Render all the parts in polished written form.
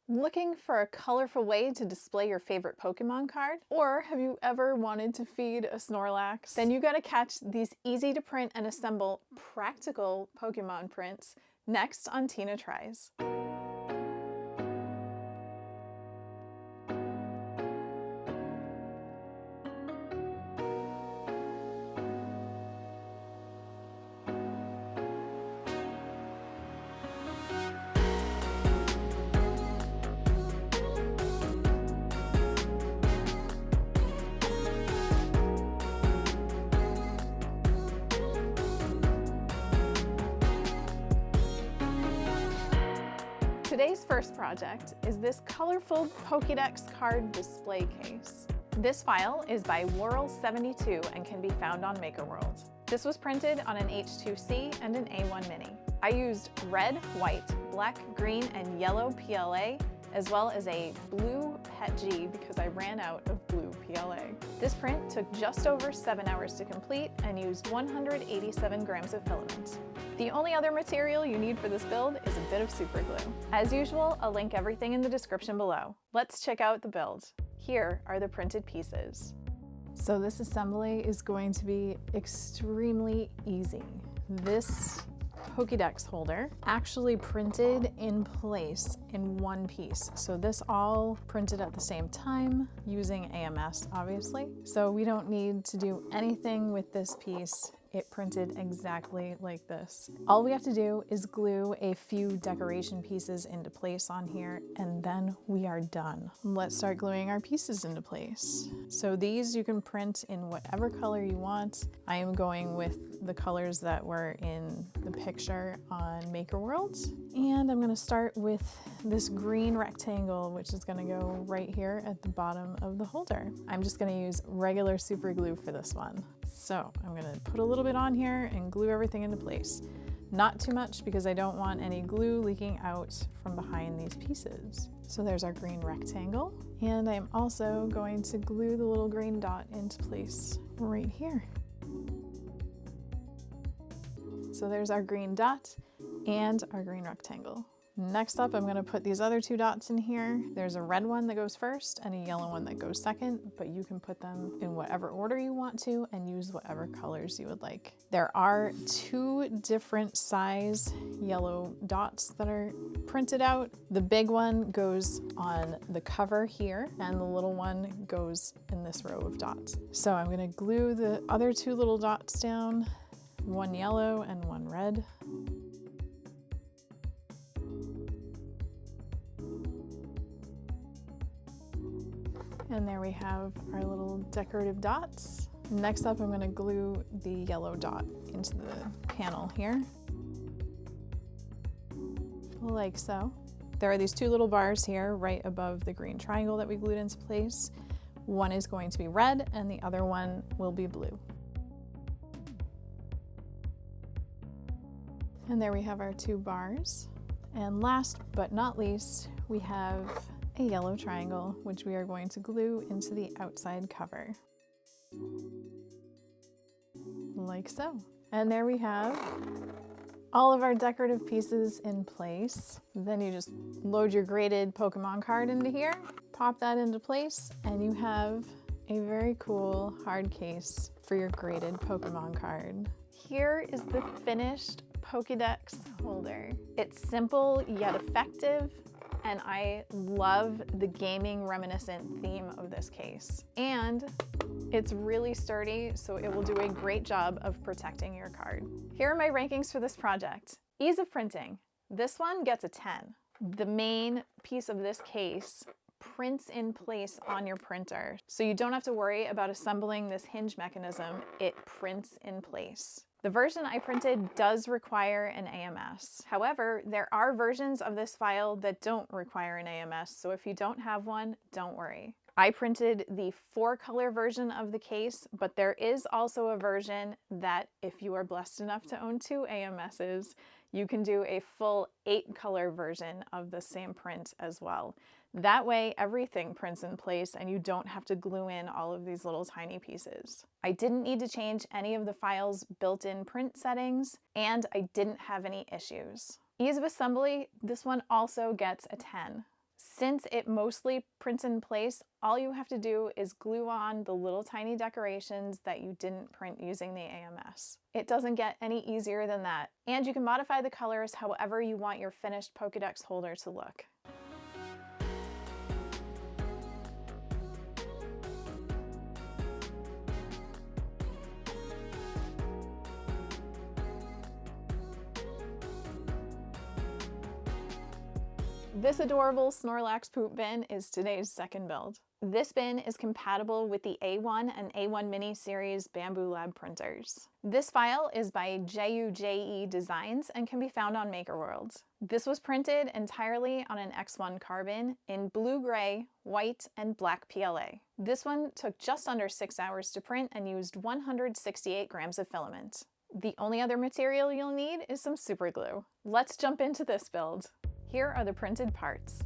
Looking for a colorful way to display your favorite Pokemon card? Or have you ever wanted to feed a Snorlax? Then you gotta catch these easy to print and assemble practical Pokemon prints next on Tina Tries. Today's first project is this colorful Pokédex card display case. This file is by Whirl72 and can be found on MakerWorld. This was printed on an H2C and an A1 Mini. I used red, white, black, green, and yellow PLA, as well as a blue PETG because I ran out of blue PLA. This print took just over 7 hours to complete and used 187 grams of filament. The only other material you need for this build is a bit of super glue. As usual, I'll link everything in the description below. Let's check out the build. Here are the printed pieces. So this assembly is going to be extremely easy. This Pokédex holder actually printed in place in one piece. So this all printed at the same time using AMS, obviously. So we don't need to do anything with this piece. It printed exactly like this. All we have to do is glue a few decoration pieces into place on here, and then we are done. Let's start gluing our pieces into place. So these you can print in whatever color you want. I am going with the colors that were in the picture on MakerWorld. And I'm gonna start with this green rectangle, which is gonna go right here at the bottom of the holder. I'm just gonna use regular super glue for this one. So I'm gonna put a little bit on here and glue everything into place. Not too much because I don't want any glue leaking out from behind these pieces. So there's our green rectangle. And I'm also going to glue the little green dot into place right here. So there's our green dot and our green rectangle. Next up, I'm gonna put these other two dots in here. There's a red one that goes first and a yellow one that goes second, but you can put them in whatever order you want to and use whatever colors you would like. There are two different size yellow dots that are printed out. The big one goes on the cover here and the little one goes in this row of dots. So I'm gonna glue the other two little dots down, one yellow and one red. And there we have our little decorative dots. Next up, I'm gonna glue the yellow dot into the panel here, like so. There are these two little bars here right above the green triangle that we glued into place. One is going to be red and the other one will be blue. And there we have our two bars. And last but not least, we have a yellow triangle, which we are going to glue into the outside cover. Like so. And there we have all of our decorative pieces in place. Then you just load your graded Pokemon card into here, pop that into place, and you have a very cool hard case for your graded Pokemon card. Here is the finished Pokédex holder. It's simple yet effective, and I love the gaming reminiscent theme of this case. And it's really sturdy, so it will do a great job of protecting your card. Here are my rankings for this project. Ease of printing. This one gets a 10. The main piece of this case prints in place on your printer, so you don't have to worry about assembling this hinge mechanism. It prints in place. The version I printed does require an AMS. However, there are versions of this file that don't require an AMS, so if you don't have one, don't worry. I printed the 4-color version of the case, but there is also a version that if you are blessed enough to own 2 AMSs, you can do a full 8-color version of the same print as well. That way, everything prints in place and you don't have to glue in all of these little tiny pieces. I didn't need to change any of the file's built-in print settings, and I didn't have any issues. Ease of assembly, this one also gets a 10. Since it mostly prints in place, all you have to do is glue on the little tiny decorations that you didn't print using the AMS. It doesn't get any easier than that, and you can modify the colors however you want your finished Pokédex holder to look. This adorable Snorlax poop bin is today's second build. This bin is compatible with the A1 and A1 Mini series Bambu Lab printers. This file is by JUJE Designs and can be found on MakerWorld. This was printed entirely on an X1 carbon in blue-gray, white, and black PLA. This one took just under 6 hours to print and used 168 grams of filament. The only other material you'll need is some super glue. Let's jump into this build. Here are the printed parts.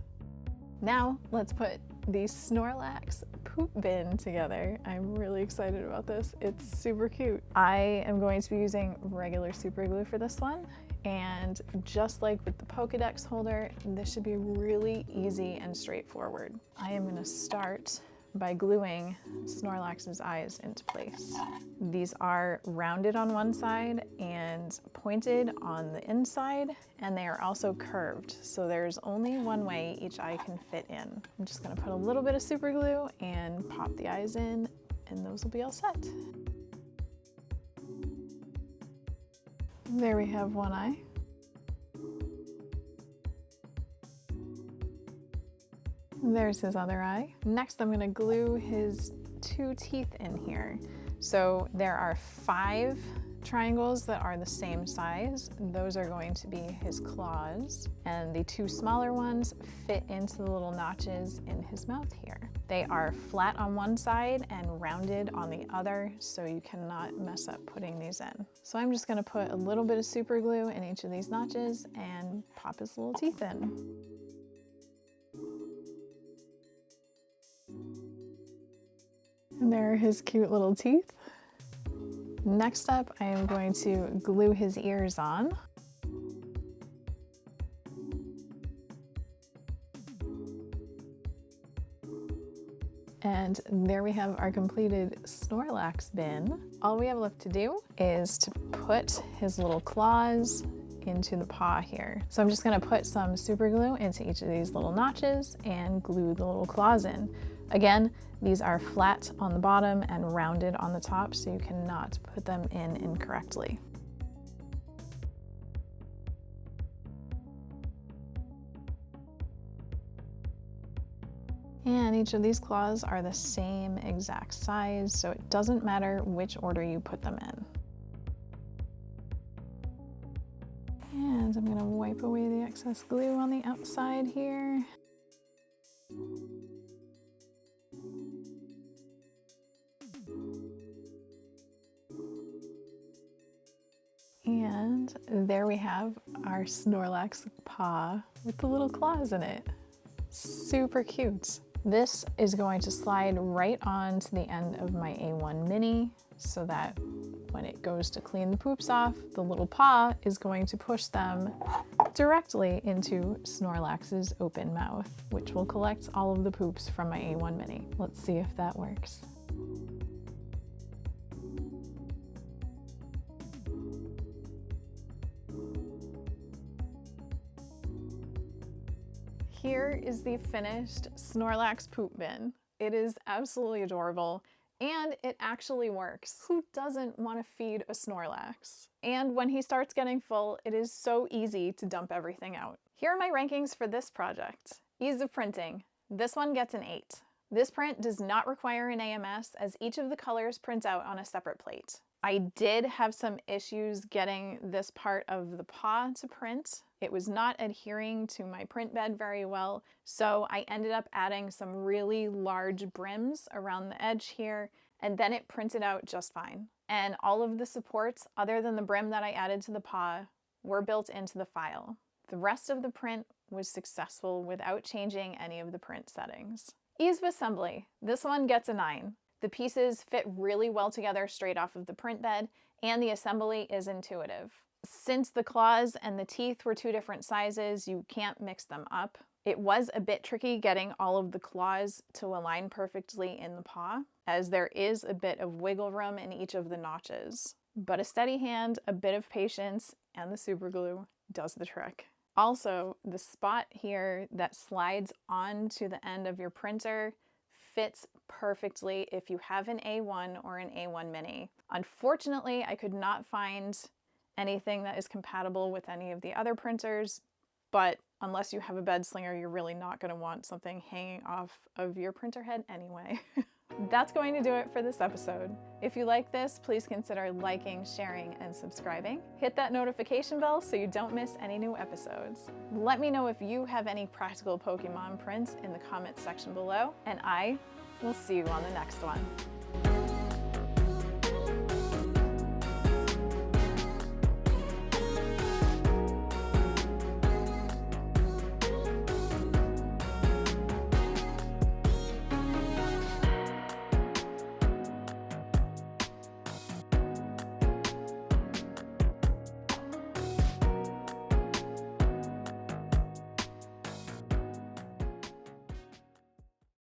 Now let's put the Snorlax poop bin together. I'm really excited about this. It's super cute. I am going to be using regular super glue for this one. And just like with the Pokédex holder, this should be really easy and straightforward. I am gonna start by gluing Snorlax's eyes into place. These are rounded on one side and pointed on the inside, and they are also curved, so there's only one way each eye can fit in. I'm just gonna put a little bit of super glue and pop the eyes in, and those will be all set. There we have one eye. There's his other eye. Next, I'm going to glue his 2 teeth in here. So there are 5 triangles that are the same size. Those are going to be his claws. And the 2 smaller ones fit into the little notches in his mouth here. They are flat on one side and rounded on the other, so you cannot mess up putting these in. So I'm just going to put a little bit of super glue in each of these notches and pop his little teeth in. And there are his cute little teeth. Next up, I am going to glue his ears on. And there we have our completed Snorlax bin. All we have left to do is to put his little claws into the paw here. So I'm just gonna put some super glue into each of these little notches and glue the little claws in. Again, these are flat on the bottom and rounded on the top, so you cannot put them in incorrectly. And each of these claws are the same exact size, so it doesn't matter which order you put them in. And I'm gonna wipe away the excess glue on the outside here. And there we have our Snorlax paw with the little claws in it. Super cute. This is going to slide right on to the end of my A1 Mini so that when it goes to clean the poops off, the little paw is going to push them directly into Snorlax's open mouth, which will collect all of the poops from my A1 Mini. Let's see if that works. Here is the finished Snorlax poop bin. It is absolutely adorable, and it actually works. Who doesn't want to feed a Snorlax? And when he starts getting full, it is so easy to dump everything out. Here are my rankings for this project. Ease of printing. This one gets an 8. This print does not require an AMS, as each of the colors prints out on a separate plate. I did have some issues getting this part of the paw to print. It was not adhering to my print bed very well, so I ended up adding some really large brims around the edge here, and then it printed out just fine. And all of the supports, other than the brim that I added to the paw, were built into the file. The rest of the print was successful without changing any of the print settings. Ease of assembly. This one gets a 9. The pieces fit really well together straight off of the print bed, and the assembly is intuitive. Since the claws and the teeth were 2 different sizes, you can't mix them up. It was a bit tricky getting all of the claws to align perfectly in the paw, as there is a bit of wiggle room in each of the notches. But a steady hand, a bit of patience, and the super glue does the trick. Also, the spot here that slides onto the end of your printer fits perfectly if you have an A1 or an A1 mini. Unfortunately, I could not find anything that is compatible with any of the other printers, but unless you have a bed slinger, you're really not going to want something hanging off of your printer head anyway. That's going to do it for this episode. If you like this, please consider liking, sharing, and subscribing. Hit that notification bell so you don't miss any new episodes. Let me know if you have any practical Pokemon prints in the comments section below, and I will see you on the next one.